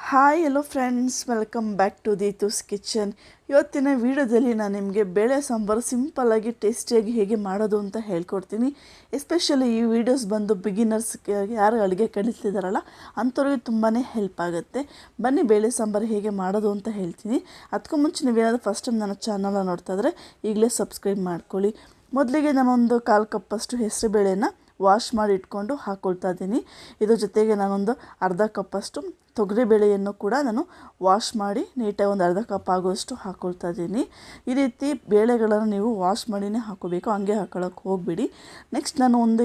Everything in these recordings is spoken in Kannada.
Hi hello friends, welcome back to Deethu's kitchen. ಇವತ್ತಿನ ವಿಡಿಯೋದಲ್ಲಿ ನಾನು ನಿಮಗೆ ಬೇಳೆ ಸಾಂಬಾರು ಸಿಂಪಲ್ಲಾಗಿ ಟೇಸ್ಟಿಯಾಗಿ ಹೇಗೆ ಮಾಡೋದು ಅಂತ ಹೇಳ್ಕೊಡ್ತೀನಿ. ಎಸ್ಪೆಷಲಿ ಈ ವಿಡಿಯೋಸ್ ಬಂದು ಬಿಗಿನರ್ಸ್, ಯಾರು ಅಡುಗೆ ಕಲಿತಿದ್ದಾರಲ್ಲ ಅಂಥವ್ರಿಗೆ ತುಂಬಾ ಹೆಲ್ಪ್ ಆಗುತ್ತೆ. ಬನ್ನಿ ಬೇಳೆ ಸಾಂಬಾರು ಹೇಗೆ ಮಾಡೋದು ಅಂತ ಹೇಳ್ತೀನಿ. ಅದಕ್ಕೂ ಮುಂಚೆ ನೀವೇನಾದರೂ ಫಸ್ಟ್ ಟೈಮ್ ನನ್ನ ಚಾನಲ್ನ ನೋಡ್ತಾ ಇದ್ದರೆ ಈಗಲೇ ಸಬ್ಸ್ಕ್ರೈಬ್ ಮಾಡ್ಕೊಳ್ಳಿ. ಮೊದಲಿಗೆ ನಾನೊಂದು 1/4 ಕಪ್ಪಷ್ಟು ಹೆಸರುಬೇಳೆನ ವಾಶ್ ಮಾಡಿ ಇಟ್ಕೊಂಡು ಹಾಕ್ಕೊಳ್ತಾ ಇದ್ದೀನಿ. ಇದ್ರ ಜೊತೆಗೆ ನಾನೊಂದು ಅರ್ಧ ಕಪ್ಪಷ್ಟು ತೊಗರಿಬೇಳೆಯನ್ನು ಕೂಡ ನಾನು ವಾಶ್ ಮಾಡಿ ನೀಟಾಗಿ ಒಂದು ಅರ್ಧ ಕಪ್ ಆಗುವಷ್ಟು ಹಾಕ್ಕೊಳ್ತಾ ಇದ್ದೀನಿ. ಈ ರೀತಿ ಬೇಳೆಗಳನ್ನು ನೀವು ವಾಶ್ ಮಾಡಿನೇ ಹಾಕ್ಕೋಬೇಕು, ಹಂಗೆ ಹಾಕೊಳ್ಳೋಕೆ ಹೋಗಬೇಡಿ. ನೆಕ್ಸ್ಟ್ ನಾನು ಒಂದು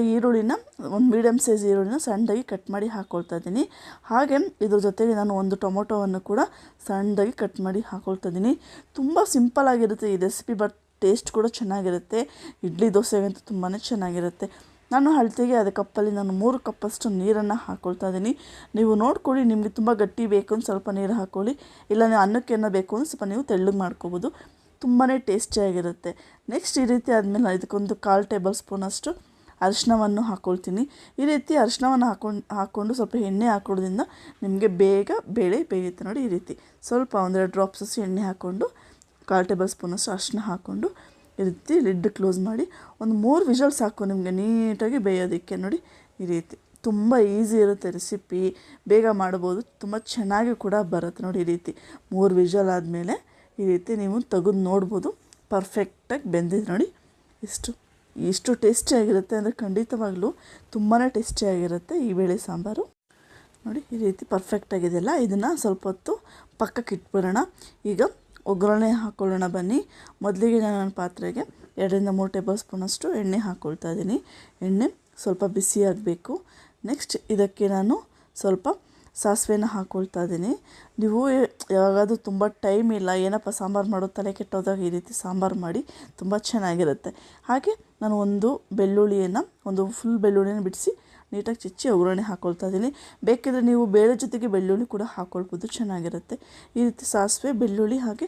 ಮೀಡಿಯಮ್ ಸೈಜ್ ಈರುಳ್ಳಿನ ಸಣ್ಣದಾಗಿ ಕಟ್ ಮಾಡಿ ಹಾಕ್ಕೊಳ್ತಾ ಇದ್ದೀನಿ. ಹಾಗೆ ಇದ್ರ ಜೊತೆಗೆ ನಾನು ಒಂದು ಟೊಮೊಟೊವನ್ನು ಕೂಡ ಸಣ್ಣದಾಗಿ ಕಟ್ ಮಾಡಿ ಹಾಕ್ಕೊಳ್ತಾ ಇದ್ದೀನಿ. ತುಂಬ ಸಿಂಪಲ್ಲಾಗಿರುತ್ತೆ ಈ ರೆಸಿಪಿ, ಬಟ್ ಟೇಸ್ಟ್ ಕೂಡ ಚೆನ್ನಾಗಿರುತ್ತೆ. ಇಡ್ಲಿ ದೋಸೆಗಂತೂ ತುಂಬಾ ಚೆನ್ನಾಗಿರುತ್ತೆ. ನಾನು ಅಳತೆಗೆ ಅದೇ ಕಪ್ಪಲ್ಲಿ ನಾನು 3 ಕಪ್ಪಷ್ಟು ನೀರನ್ನು ಹಾಕ್ಕೊಳ್ತಾ ಇದ್ದೀನಿ. ನೀವು ನೋಡ್ಕೊಳ್ಳಿ, ನಿಮಗೆ ತುಂಬ ಗಟ್ಟಿ ಬೇಕು ಅಂತ ಸ್ವಲ್ಪ ನೀರು ಹಾಕ್ಕೊಳ್ಳಿ, ಇಲ್ಲ ನೀವು ಅನ್ನಕ್ಕೆ ಏನೋ ಬೇಕು ಅಂದರೆ ಸ್ವಲ್ಪ ನೀವು ತೆಳ್ಳಗೆ ಮಾಡ್ಕೋಬೋದು. ತುಂಬಾ ಟೇಸ್ಟಿಯಾಗಿರುತ್ತೆ. ನೆಕ್ಸ್ಟ್ ಈ ರೀತಿ ಆದಮೇಲೆ ಇದಕ್ಕೊಂದು 1/4 ಟೇಬಲ್ ಸ್ಪೂನಷ್ಟು ಅರಿಶಿನವನ್ನು ಹಾಕ್ಕೊಳ್ತೀನಿ. ಈ ರೀತಿ ಅರಿಶಿನವನ್ನು ಹಾಕ್ಕೊಂಡು ಸ್ವಲ್ಪ ಎಣ್ಣೆ ಹಾಕೋದ್ರಿಂದ ನಿಮಗೆ ಬೇಗ ಬೇಳೆ ಬೇಯುತ್ತೆ. ನೋಡಿ, ಈ ರೀತಿ ಸ್ವಲ್ಪ 1-2 ಡ್ರಾಪ್ಸಷ್ಟು ಎಣ್ಣೆ ಹಾಕ್ಕೊಂಡು 1/4 ಟೇಬಲ್ ಸ್ಪೂನಷ್ಟು ಅರಿಶಿನ ಹಾಕ್ಕೊಂಡು ಈ ರೀತಿ ಲಿಡ್ ಕ್ಲೋಸ್ ಮಾಡಿ ಒಂದು 3 ವಿಷಲ್ ಸಾಕು ನಿಮಗೆ ನೀಟಾಗಿ ಬೇಯೋದಕ್ಕೆ. ನೋಡಿ, ಈ ರೀತಿ ತುಂಬ ಈಸಿ ಇರುತ್ತೆ ರೆಸಿಪಿ, ಬೇಗ ಮಾಡ್ಬೋದು, ತುಂಬ ಚೆನ್ನಾಗಿ ಕೂಡ ಬರುತ್ತೆ. ನೋಡಿ, ಈ ರೀತಿ 3 ವಿಷಲ್ ಆದಮೇಲೆ ಈ ರೀತಿ ನೀವು ತೆಗೆದು ನೋಡ್ಬೋದು, ಪರ್ಫೆಕ್ಟಾಗಿ ಬೆಂದಿದೆ. ನೋಡಿ, ಇಷ್ಟು ಟೇಸ್ಟಿಯಾಗಿರುತ್ತೆ ಅಂದರೆ ಖಂಡಿತವಾಗ್ಲೂ ತುಂಬಾ ಟೇಸ್ಟಿಯಾಗಿರುತ್ತೆ ಈ ಬೇಳೆ ಸಾಂಬಾರು. ನೋಡಿ, ಈ ರೀತಿ ಪರ್ಫೆಕ್ಟಾಗಿದೆಯಲ್ಲ, ಇದನ್ನು ಸ್ವಲ್ಪ ಹೊತ್ತು ಪಕ್ಕಕ್ಕೆ ಇಟ್ಬಿಡೋಣ. ಈಗ ಒಗ್ಗರಣೆ ಹಾಕ್ಕೊಳ್ಳೋಣ ಬನ್ನಿ. ಮೊದಲಿಗೆ ನಾನು ಪಾತ್ರೆಗೆ 2-3 ಟೇಬಲ್ ಸ್ಪೂನಷ್ಟು ಎಣ್ಣೆ ಹಾಕ್ಕೊಳ್ತಾ ಇದ್ದೀನಿ. ಎಣ್ಣೆ ಸ್ವಲ್ಪ ಬಿಸಿ ಆಗಬೇಕು. ನೆಕ್ಸ್ಟ್ ಇದಕ್ಕೆ ನಾನು ಸ್ವಲ್ಪ ಸಾಸಿವೆನ ಹಾಕ್ಕೊಳ್ತಾ ಇದ್ದೀನಿ. ನೀವು ಯಾವಾಗಾದರೂ ತುಂಬ ಟೈಮ್ ಇಲ್ಲ, ಏನಪ್ಪ ಸಾಂಬಾರು ಮಾಡೋದು ತಲೆ ಕೆಟ್ಟೋದಾಗ ಈ ರೀತಿ ಸಾಂಬಾರು ಮಾಡಿ, ತುಂಬ ಚೆನ್ನಾಗಿರುತ್ತೆ. ಹಾಗೆ ನಾನು ಒಂದು ಫುಲ್ ಬೆಳ್ಳುಳ್ಳಿನ ಬಿಡಿಸಿ ನೀಟಾಗಿ ಚಿಚ್ಚಿ ಒಗ್ಗರಣೆ ಹಾಕ್ಕೊಳ್ತಾ ಇದ್ದೀನಿ. ಬೇಕಿದ್ರೆ ನೀವು ಬೇಳೆ ಜೊತೆಗೆ ಬೆಳ್ಳುಳ್ಳಿ ಕೂಡ ಹಾಕ್ಕೊಳ್ಬೋದು, ಚೆನ್ನಾಗಿರುತ್ತೆ. ಈ ರೀತಿ ಸಾಸಿವೆ, ಬೆಳ್ಳುಳ್ಳಿ ಹಾಗೆ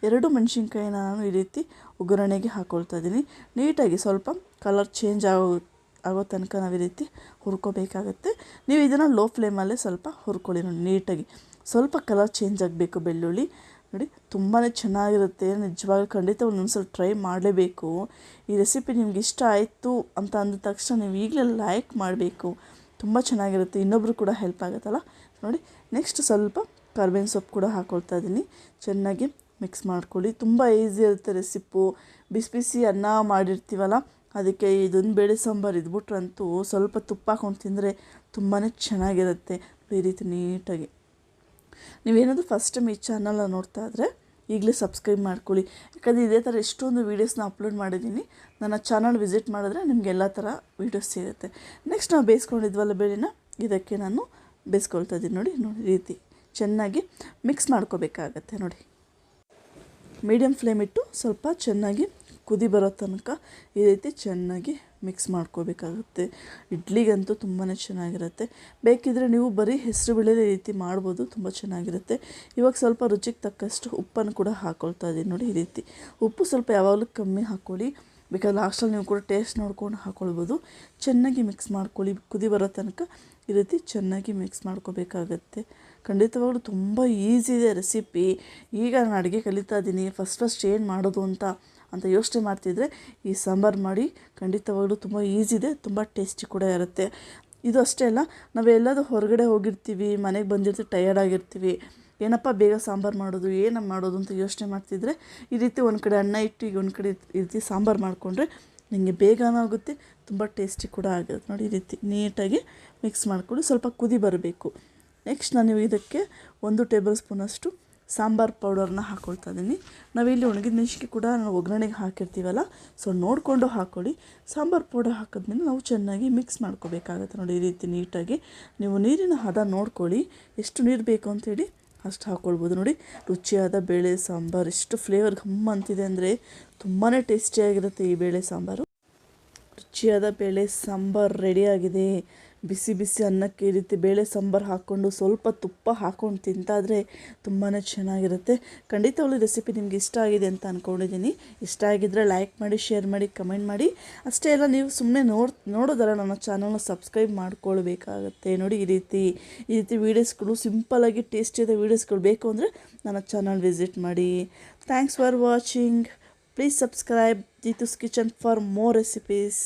2 ಮೆಣಸಿನ್ಕಾಯಿನ ನಾನು ಈ ರೀತಿ ಒಗ್ಗರಣೆಗೆ ಹಾಕ್ಕೊಳ್ತಾ ಇದ್ದೀನಿ. ನೀಟಾಗಿ ಸ್ವಲ್ಪ ಕಲರ್ ಚೇಂಜ್ ಆಗೋ ತನಕ ನಾವು ಈ ರೀತಿ ಹುರ್ಕೋಬೇಕಾಗತ್ತೆ. ನೀವು ಇದನ್ನು ಲೋ ಫ್ಲೇಮಲ್ಲೇ ಸ್ವಲ್ಪ ಹುರ್ಕೊಳ್ಳಿ. ನೋಡಿ, ನೀಟಾಗಿ ಸ್ವಲ್ಪ ಕಲರ್ ಚೇಂಜ್ ಆಗಬೇಕು ಬೆಳ್ಳುಳ್ಳಿ. ನೋಡಿ, ತುಂಬಾ ಚೆನ್ನಾಗಿರುತ್ತೆ. ನಿಜವಾಗ್ಲೂ ಖಂಡಿತ ಒಂದೊಂದ್ಸಲ ಟ್ರೈ ಮಾಡಲೇಬೇಕು. ಈ ರೆಸಿಪಿ ನಿಮ್ಗೆ ಇಷ್ಟ ಆಯಿತು ಅಂತ ಅಂದ ತಕ್ಷಣ ನೀವು ಈಗಲೇ ಲೈಕ್ ಮಾಡಬೇಕು, ತುಂಬ ಚೆನ್ನಾಗಿರುತ್ತೆ, ಇನ್ನೊಬ್ಬರು ಕೂಡ ಹೆಲ್ಪ್ ಆಗುತ್ತಲ್ಲ. ನೋಡಿ, ನೆಕ್ಸ್ಟ್ ಸ್ವಲ್ಪ ಕರ್ಬೇವಿನ ಸೊಪ್ಪು ಕೂಡ ಹಾಕ್ಕೊಳ್ತಾ ಇದ್ದೀನಿ. ಚೆನ್ನಾಗಿ ಮಿಕ್ಸ್ ಮಾಡ್ಕೊಳ್ಳಿ. ತುಂಬ ಈಸಿ ಇರುತ್ತೆ ರೆಸಿಪು. ಬಿಸಿ ಬಿಸಿ ಅನ್ನ ಮಾಡಿರ್ತೀವಲ್ಲ, ಅದಕ್ಕೆ ಇದೊಂದು ಬೇಳೆ ಸಾಂಬಾರು ಇದ್ಬಿಟ್ರಂತೂ ಸ್ವಲ್ಪ ತುಪ್ಪ ಹಾಕ್ಕೊಂಡು ತಿಂದರೆ ತುಂಬಾ ಚೆನ್ನಾಗಿರುತ್ತೆ. ಈ ರೀತಿ ನೀಟಾಗಿ ನೀವೇನಾದರೂ ಫಸ್ಟ್ ಟೈಮ್ ಈ ಚಾನಲ್ನ ನೋಡ್ತಾ ಇದ್ದರೆ ಈಗಲೇ ಸಬ್ಸ್ಕ್ರೈಬ್ ಮಾಡ್ಕೊಳ್ಳಿ. ಯಾಕಂದರೆ ಇದೇ ಥರ ಎಷ್ಟೊಂದು ವೀಡಿಯೋಸ್ನ ಅಪ್ಲೋಡ್ ಮಾಡಿದ್ದೀನಿ. ನನ್ನ ಚಾನಲ್ ವಿಸಿಟ್ ಮಾಡಿದ್ರೆ ನಿಮಗೆ ಎಲ್ಲ ಥರ ವೀಡಿಯೋಸ್ ಸಿಗುತ್ತೆ. ನೆಕ್ಸ್ಟ್ ನಾವು ಬೇಯಿಸ್ಕೊಂಡಿದ್ವಲ್ಲ ಬೇಳೆನ, ಇದಕ್ಕೆ ನಾನು ಬೇಯಿಸ್ಕೊಳ್ತಾ ಇದ್ದೀನಿ. ನೋಡಿ, ಈ ರೀತಿ ಚೆನ್ನಾಗಿ ಮಿಕ್ಸ್ ಮಾಡ್ಕೋಬೇಕಾಗತ್ತೆ. ನೋಡಿ, ಮೀಡಿಯಮ್ ಫ್ಲೇಮ್ ಇಟ್ಟು ಸ್ವಲ್ಪ ಚೆನ್ನಾಗಿ ಕುದಿ ಬರೋ ತನಕ ಈ ರೀತಿ ಚೆನ್ನಾಗಿ ಮಿಕ್ಸ್ ಮಾಡ್ಕೋಬೇಕಾಗುತ್ತೆ. ಇಡ್ಲಿಗಂತೂ ತುಂಬಾ ಚೆನ್ನಾಗಿರುತ್ತೆ. ಬೇಕಿದ್ದರೆ ನೀವು ಬರೀ ಹೆಸರುಬೇಳೆ ಈ ರೀತಿ ಮಾಡ್ಬೋದು, ತುಂಬ ಚೆನ್ನಾಗಿರುತ್ತೆ. ಇವಾಗ ಸ್ವಲ್ಪ ರುಚಿಗೆ ತಕ್ಕಷ್ಟು ಉಪ್ಪನ್ನು ಕೂಡ ಹಾಕ್ಕೊಳ್ತಾ ಇದ್ದೀನಿ. ನೋಡಿ, ಈ ರೀತಿ ಉಪ್ಪು ಸ್ವಲ್ಪ ಯಾವಾಗಲೂ ಕಮ್ಮಿ ಹಾಕ್ಕೊಳ್ಳಿ, ಬೇಕಾದ್ರೆ ಲಾಸ್ಟಲ್ಲಿ ನೀವು ಕೂಡ ಟೇಸ್ಟ್ ನೋಡ್ಕೊಂಡು ಹಾಕ್ಕೊಳ್ಬೋದು. ಚೆನ್ನಾಗಿ ಮಿಕ್ಸ್ ಮಾಡ್ಕೊಳ್ಳಿ. ಕುದಿ ಬರೋ ತನಕ ಈ ರೀತಿ ಚೆನ್ನಾಗಿ ಮಿಕ್ಸ್ ಮಾಡ್ಕೋಬೇಕಾಗತ್ತೆ. ಖಂಡಿತವಾಗ್ಲೂ ತುಂಬ ಈಸಿ ಇದೆ ರೆಸಿಪಿ. ಈಗ ನಾನು ಅಡುಗೆ ಕಲಿತಾ ಇದ್ದೀನಿ, ಫಸ್ಟ್ ಏನು ಮಾಡೋದು ಅಂತ ಯೋಚನೆ ಮಾಡ್ತಿದ್ರೆ ಈ ಸಾಂಬಾರು ಮಾಡಿ. ಖಂಡಿತವಾಗ್ಲೂ ತುಂಬ ಈಸಿ ಇದೆ, ತುಂಬ ಟೇಸ್ಟಿ ಕೂಡ ಇರುತ್ತೆ. ಇದು ಅಷ್ಟೇ ಅಲ್ಲ, ನಾವೆಲ್ಲದೂ ಹೊರಗಡೆ ಹೋಗಿರ್ತೀವಿ, ಮನೆಗೆ ಬಂದಿರ್ತೀವಿ, ಟಯರ್ಡ್ ಆಗಿರ್ತೀವಿ, ಏನಪ್ಪ ಬೇಗ ಸಾಂಬಾರು ಮಾಡೋದು ಅಂತ ಯೋಚನೆ ಮಾಡ್ತಿದ್ರೆ ಈ ರೀತಿ ಒಂದು ಕಡೆ ಅನ್ನ ಇಟ್ಟು ಈಗ ಒಂದು ಕಡೆ ಈ ರೀತಿ ಸಾಂಬಾರು ಮಾಡಿಕೊಂಡ್ರೆ ನಿಮಗೆ ಬೇಗನೂ ಆಗುತ್ತೆ, ತುಂಬ ಟೇಸ್ಟಿ ಕೂಡ ಆಗುತ್ತೆ. ನೋಡಿ, ಈ ರೀತಿ ನೀಟಾಗಿ ಮಿಕ್ಸ್ ಮಾಡ್ಕೊಂಡು ಸ್ವಲ್ಪ ಕುದಿ ಬರಬೇಕು. ನೆಕ್ಸ್ಟ್ ನಾನು ಇದಕ್ಕೆ 1 ಟೇಬಲ್ ಸ್ಪೂನಷ್ಟು ಸಾಂಬಾರು ಪೌಡರ್ನ ಹಾಕ್ಕೊಳ್ತಾ ಇದ್ದೀನಿ. ನಾವಿಲ್ಲಿ ಒಣಗಿದ ಮೆಣಸಿನ್ಕಾಯಿ ಕೂಡ ನಾವು ಒಗ್ಗರಣೆಗೆ ಹಾಕಿರ್ತೀವಲ್ಲ, ಸೊ ನೋಡಿಕೊಂಡು ಹಾಕ್ಕೊಳ್ಳಿ. ಸಾಂಬಾರು ಪೌಡರ್ ಹಾಕಿದ್ಮೇಲೆ ನಾವು ಚೆನ್ನಾಗಿ ಮಿಕ್ಸ್ ಮಾಡ್ಕೋಬೇಕಾಗತ್ತೆ. ನೋಡಿ, ಈ ರೀತಿ ನೀಟಾಗಿ ನೀವು ನೀರಿನ ಹದ ನೋಡ್ಕೊಳ್ಳಿ, ಎಷ್ಟು ನೀರು ಬೇಕು ಅಂತೇಳಿ ಅಷ್ಟು ಹಾಕ್ಕೊಳ್ಬೋದು. ನೋಡಿ, ರುಚಿಯಾದ ಬೇಳೆ ಸಾಂಬಾರು ಎಷ್ಟು ಫ್ಲೇವರ್ ಘಮ್ಮ ಅಂತಿದೆ ಅಂದರೆ ತುಂಬಾ ಟೇಸ್ಟಿಯಾಗಿರುತ್ತೆ ಈ ಬೇಳೆ ಸಾಂಬಾರು. ರುಚಿಯಾದ ಬೇಳೆ ಸಾಂಬಾರು ರೆಡಿಯಾಗಿದೆ. ಬಿಸಿ ಬಿಸಿ ಅನ್ನಕ್ಕೆ ಈ ರೀತಿ ಬೇಳೆ ಸಾಂಬಾರು ಹಾಕ್ಕೊಂಡು ಸ್ವಲ್ಪ ತುಪ್ಪ ಹಾಕ್ಕೊಂಡು ತಿಂತಾದರೆ ತುಂಬಾ ಚೆನ್ನಾಗಿರುತ್ತೆ. ಖಂಡಿತವಾಗ್ಲೂ ರೆಸಿಪಿ ನಿಮ್ಗೆ ಇಷ್ಟ ಆಗಿದೆ ಅಂತ ಅಂದ್ಕೊಂಡಿದ್ದೀನಿ. ಇಷ್ಟ ಆಗಿದ್ದರೆ ಲೈಕ್ ಮಾಡಿ, ಶೇರ್ ಮಾಡಿ, ಕಮೆಂಟ್ ಮಾಡಿ. ಅಷ್ಟೇ ಅಲ್ಲ, ನೀವು ಸುಮ್ಮನೆ ನೋಡೋದಲ್ಲ, ನನ್ನ ಚಾನಲ್ನ ಸಬ್ಸ್ಕ್ರೈಬ್ ಮಾಡ್ಕೊಳ್ಬೇಕಾಗತ್ತೆ. ನೋಡಿ, ಈ ರೀತಿ ವೀಡಿಯೋಸ್ಗಳು, ಸಿಂಪಲ್ಲಾಗಿ ಟೇಸ್ಟಿಯಾದ ವೀಡಿಯೋಸ್ಗಳು ಬೇಕು ಅಂದರೆ ನನ್ನ ಚಾನಲ್ ವಿಸಿಟ್ ಮಾಡಿ. Thanks for watching. Please subscribe Ditu's Kitchen for more recipes.